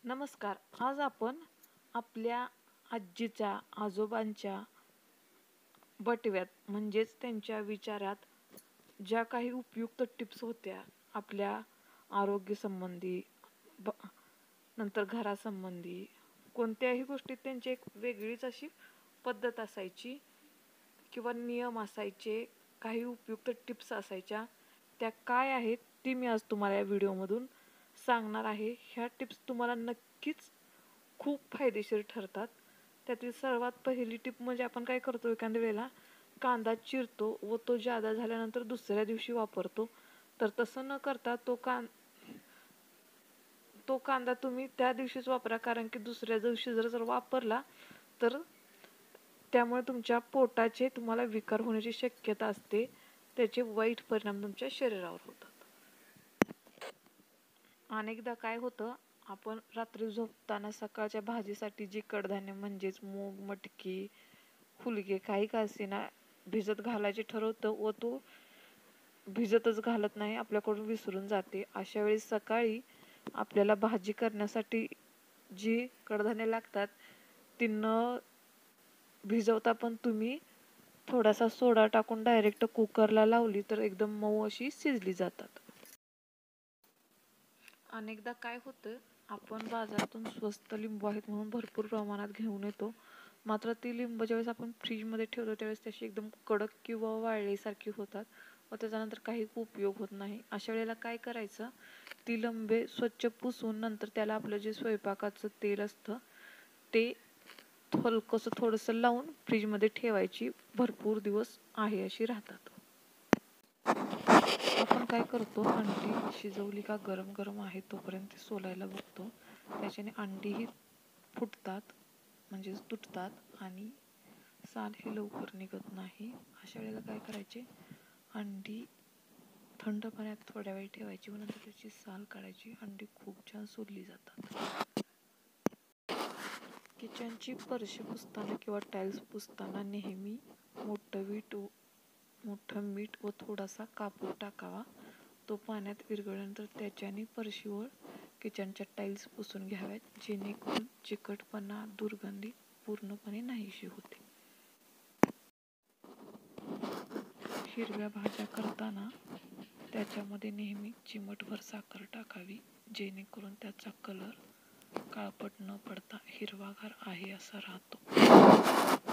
नमस्कार. आज आपण आपल्या आजीच्या, आजोबांच्या बटव्यात म्हणजेच त्यांच्या विचारात ज्या काही उपयुक्त टिप्स होत्या आपल्या आरोग्यासंबंधी, ब नंतर घरासंबंधी, कोणत्याही गोष्टीत त्यांची एक वेगळीच अशी पद्धत असायची किंवा नियम असायचे, काही उपयुक्त टिप्स असायच्या. त्या काय आहेत ती मी आज तुम्हाला या व्हिडिओमधून सांगणार आहे. ह्या टिप्स तुम्हाला नक्कीच खूप फायदेशीर ठरतात. त्यातील सर्वात पहिली टिप म्हणजे आपण काय करतो, एखाद्या वेळेला कांदा चिरतो व तो जादा झाल्यानंतर दुसऱ्या दिवशी वापरतो. तर तसं न करता तो कांदा तुम्ही त्या दिवशीच वापरा, कारण की दुसऱ्या दिवशी जर वापरला तर त्यामुळे तुमच्या पोटाचे तुम्हाला विकार होण्याची शक्यता असते. त्याचे वाईट परिणाम तुमच्या शरीरावर होतात. अनेकदा काय होतं, आपण रात्री झोपताना सकाळच्या भाजीसाठी जी कडधान्य म्हणजेच मूग, मटकी, हुलगे काही का असेना भिजत घालायचे ठरवतो व तो भिजतच घालत नाही, आपल्याकडून विसरून जाते. अशा वेळी सकाळी आपल्याला भाजी करण्यासाठी जी कडधान्य लागतात ती न भिजवता पण तुम्ही थोडासा सोडा टाकून डायरेक्ट कुकरला लावली तर एकदम मऊ अशी शिजली जातात. अनेकदा काय होतं, आपण बाजारातून स्वस्त लिंबू आहेत म्हणून भरपूर प्रमाणात घेऊन येतो. मात्र ती लिंबू ज्यावेळेस आपण फ्रीजमध्ये ठेवतो त्यावेळेस त्याची एकदम कडक किंवा वाळल्यासारखी होतात व त्याच्यानंतर काही उपयोग होत नाही. अशा वेळेला काय करायचं, ती लिंबे स्वच्छ पुसून नंतर त्याला आपलं जे स्वयंपाकाचं तेल असतं ते हलकंसं थोडंसं लावून फ्रीजमध्ये ठेवायची. भरपूर दिवस आहे अशी राहतात. आपण काय करतो, अंडी शिजवली का गरम गरम आहे तोपर्यंत सोलायला बघतो. त्याच्याने अंडीही फुटतात म्हणजेच तुटतात आणि साल हे लवकर निघत नाही. अशा वेळेला काय करायचे, अंडी थंड पाण्यात थोड्या वेळ ठेवायची व नंतर त्याची साल काढायची. अंडी खूप छान सोलली जातात. किचनची फरशी पुसताना किंवा टाईल्स पुसताना नेहमी मोठं मीठ व थोडासा कापूर टाकावा. तो पाण्यात विरघळल्यानंतर त्याच्याने फरशीवर किचनच्या टाईल्स पुसून घ्याव्यात, जेणेकरून चिकटपणा, दुर्गंधी पूर्णपणे नाहीशी होते. हिरव्या भाज्या करताना त्याच्यामध्ये नेहमी चिमटभर साखर टाकावी, जेणेकरून त्याचा कलर काळपट न पडता हिरवागार आहे असा राहतो.